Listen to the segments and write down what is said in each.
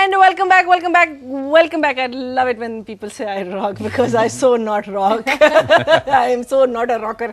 And welcome back. I love it when people say I rock because I so not rock. I am so not a rocker.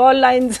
call lines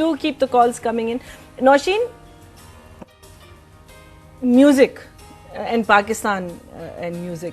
Do keep the calls coming in. Nausheen, music and Pakistan and music.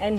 and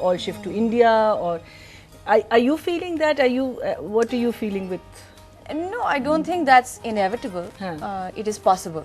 all shift to India or are you feeling that? What are you feeling with? No, I don't think that's inevitable. It is possible.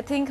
I think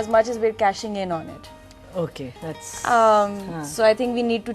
as much as we're cashing in on it. Okay, that's. So I think we need to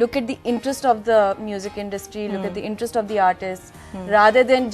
look at the interest of the music industry, look at the interest of the artists, rather than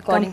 recording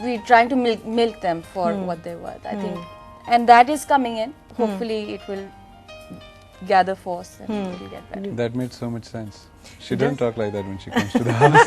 we're trying to milk them for what they're worth, I think, and that is coming in. Hopefully it will gather force and it will get better. That made so much sense. She doesn't talk like that when she comes to the house.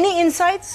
Any insights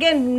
again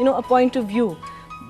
a point of view,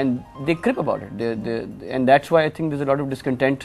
and they crib about it, and that's why I think there's a lot of discontent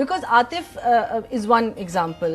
because Atif is one example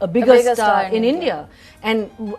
a bigger star in India, and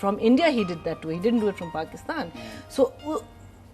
from India he did that tour, he didn't do it from Pakistan. So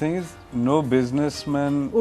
thing is, no businessman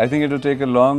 I think it will take a long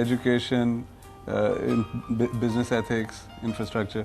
education, business ethics, infrastructure,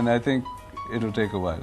And I think it will take a while.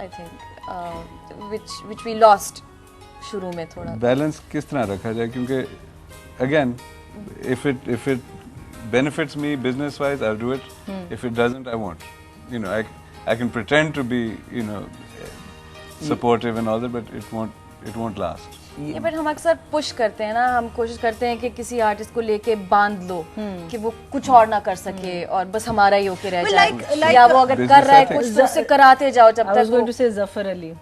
I think, which we lost شروع میں تھوڑا balance کس طرح رکھا جائے, کیونکہ again if it benefits me business wise, I'll do it. If it doesn't, I won't. You know, I can pretend to be, you know, supportive and all that, but it won't last. یہ but ہم اکثر push کرتے ہیں نا, ہم کوشش کرتے ہیں کہ کسی آرٹسٹ کو لے کے باندھ لو کہ وہ کچھ اور نہ کر سکے اور بس ہمارا ہی ہو کے رہ جائے, یا وہ اگر کر رہا ہے کچھ تو اسے کراتے جاؤ جب تک. going to say ظفر علی.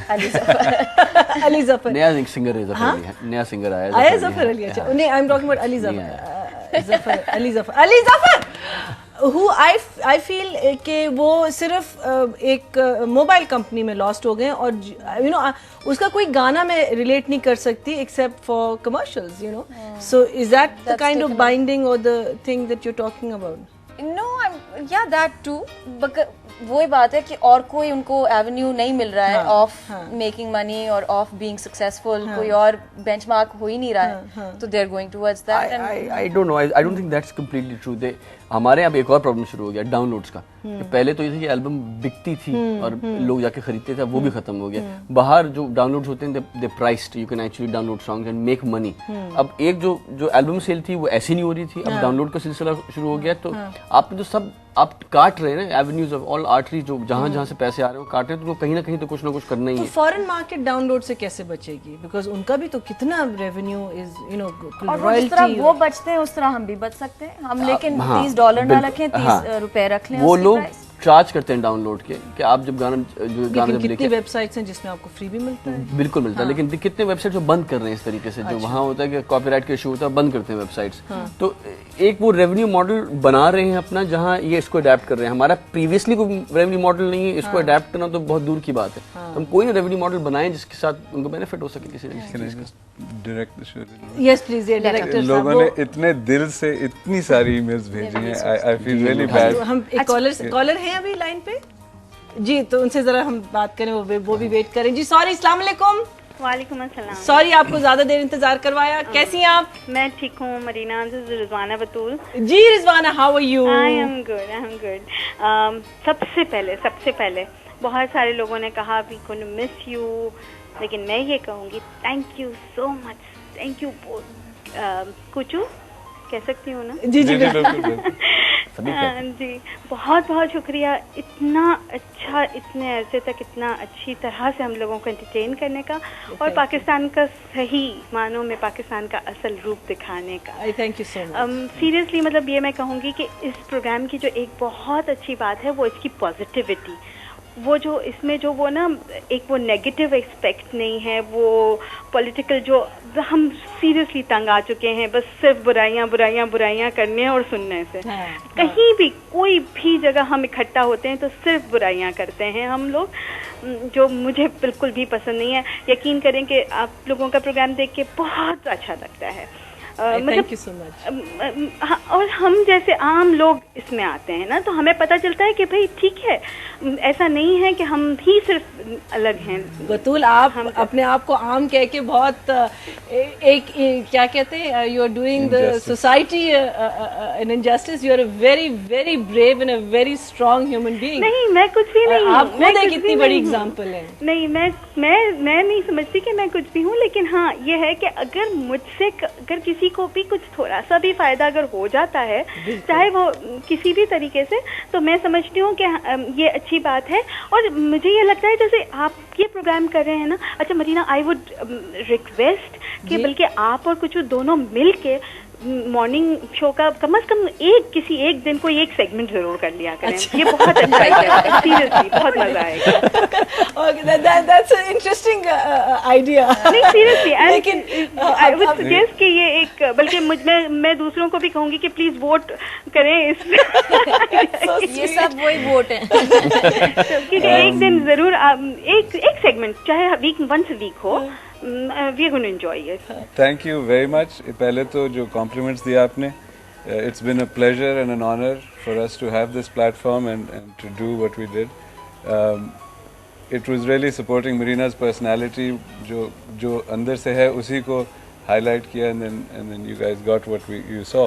علی ظفر نیا سنگر ہے, ظفر علی, نیا سنگر آیا ظفر علی. اچھا نہیں, I am talking about Ali Zafar. Ali Zafar who I feel کہ وہ صرف ایک موبائل کمپنی میں لاسٹ ہو گئے, اور یو نو اس کا کوئی گانا میں ریلیٹ نہیں کر سکتی except for commercials, you know. So is that the kind of binding or the thing that you're talking about? No, yeah, that too. وہی بات ہے کہ اور کوئی ان کو ایونیو نہیں مل رہا ہے آف میکنگ منی اور آف بینگ سکسیزفل, کوئی اور بینچ مارک ہو ہی نہیں رہا ہے, تو they are going towards that. I don't know, I don't think that's completely true. ہمارے یہاں ایک اور پرابلم شروع ہو گیا ڈاؤن لوڈس کا. پہلے تو یہ تھا کہ البم بکتی تھی اور لوگ جا کے خریدتے تھے, وہ بھی ختم ہو گیا. باہر جو ڈاؤن لوڈس ہوتے ہیں they priced, you can actually download songs and make money. اب ایک جو البم سیل تھی وہ ایسی نہیں ہو رہی تھی, اب ڈاؤن لوڈ کا سلسلہ شروع ہو گیا. تو آپ نے جو سب آپ کاٹ رہے ہیں نا ایونیوز آف آل آرٹری, جو جہاں سے پیسے آ رہے ہیں وہ کاٹ رہے ہیں, تو کہیں نہ کہیں تو کچھ نہ کچھ کرنا ہی ہے. فارن مارکیٹ ڈاؤن لوڈ سے کیسے بچے گی, بیکاز ان کا بھی تو کتنا ریونیو از, یو نو, جس طرح وہ بچتے ہیں اس طرح ہم بھی بچ سکتے ہیں. ہم لیکن $30 نہ رکھیں, $30 رکھ لیں. وہ لوگ چارج کرتے ہیں ڈاؤن لوڈ کے, کہ آپ جب گانا جب کتنی ویب سائٹس ہیں جس میں آپ کو فری بھی ملتا ہے. بالکل ملتا ہے, لیکن کتنے ویب سائٹس بند کر رہے ہیں اس طریقے سے, جو وہاں ہوتا ہے کہ کاپی رائٹ کا ایشو ہوتا ہے, بند کرتے ہیں ویب سائٹس. تو ایک وہ ریونیو ماڈل بنا رہے ہیں اپنا, جہاں یہ اس کو اڈیپٹ کر رہے ہیں. ہمارا پریویسلی کوئی ریونیو ماڈل نہیں ہے, اس کو اڈیپٹ کرنا تو بہت دور کی بات ہے. ہم کوئی نہ ریونیو ماڈل بنائیں جس کے ساتھ ان کو بینیفٹ ہو سکے کسی نہ کسی. یس پلیز. یہ ڈائریکٹر لوگوں نے اتنے دل سے اتنی ساری ای میلز بھیجی ہیں, آئی فیل ریئلی بیڈ. ہم ایک کالر ہیں ابھی لائن پہ جی, تو ان سے ذرا ہم بات کریں, وہ بھی ویٹ کریں. جی سوری, السلام علیکم. وعلیکم السلام. سوری آپ کو زیادہ دیر انتظار کروایا. کیسی ہیں آپ؟ میں ٹھیک ہوں مرینا. رضوانہ بطول. جی Rizwana, how are you? I am good. سب سے پہلے بہت سارے لوگوں نے کہا وی گونا مس یو, لیکن میں یہ کہوں گی thank you so much. Thank you. کچو کہہ سکتی ہوں نا؟ جی جی جی بہت بہت شکریہ. اتنا اچھا, اتنے عرصے تک اتنا اچھی طرح سے ہم لوگوں کو انٹرٹین کرنے کا, اور پاکستان کا صحیح معنوں میں پاکستان کا اصل روپ دکھانے کا. Thank you so much. Seriously مطلب یہ میں کہوں گی کہ اس پروگرام کی جو ایک بہت اچھی بات ہے وہ اس کی پازیٹیوٹی. وہ جو اس میں جو وہ نا ایک وہ نیگیٹو ایکسپیکٹ نہیں ہے, وہ پولیٹیکل جو ہم سیریسلی تنگ آ چکے ہیں بس صرف برائیاں کرنے اور سننے سے. کہیں بھی کوئی بھی جگہ ہم اکٹھا ہوتے ہیں تو صرف برائیاں کرتے ہیں ہم لوگ, جو مجھے بالکل بھی پسند نہیں ہے. یقین کریں کہ آپ لوگوں کا پروگرام دیکھ کے بہت اچھا لگتا ہے. اور ہم جیسے عام لوگ اس میں آتے ہیں نا, تو ہمیں پتہ چلتا ہے کہ بھائی ٹھیک ہے, ایسا نہیں ہے کہ ہم ہی صرف الگ ہیں. بطول, آپ اپنے آپ کو عام کہہ کے بہت ایک کیا کہتے ہیں, you are doing the society an injustice. You are a very very brave and a very strong human being. نہیں میں کچھ بھی نہیں ہوں. آپ خود ایک اتنی بڑی ایگزامپل ہے. نہیں میں نہیں سمجھتی کہ میں کچھ بھی ہوں, لیکن ہاں یہ ہے کہ اگر مجھ سے اگر کسی کو بھی کچھ تھوڑا سا بھی فائدہ اگر ہو جاتا ہے, چاہے وہ کسی بھی طریقے سے, تو میں سمجھتی ہوں کہ یہ اچھی بات ہے. اور مجھے یہ لگتا ہے جیسے آپ یہ پروگرام کر رہے ہیں نا. اچھا مرینا, آئی وڈ ریکویسٹ کہ بلکہ آپ اور کچھ دونوں مل کے مارننگ شو کا کم از کم کسی ایک دن کو ایک سیگمنٹ ضرور کر لیا کریں. یہ بہت اچھا ہے, سیریسلی بہت مزہ آئے گا. That's an interesting idea. نہیں سیریسلی, لیکن I would suggest کہ یہ ایک, بلکہ میں دوسروں کو بھی کہوں گی کہ پلیز ووٹ کریں اس میں. یہ سب وہی ووٹ ہیں, کیونکہ ایک دن ضرور ایک سیگمنٹ, چاہے ونس ویک ہو, we are going to enjoy it. Thank you very much. پہلے تو جو compliments دیا آپ نے, it's been a pleasure and an honor for us to have this platform and to do what we did. It was really supporting Marina's personality, جو اندر سے ہے اسی کو highlight کیا, and then you guys got what you saw.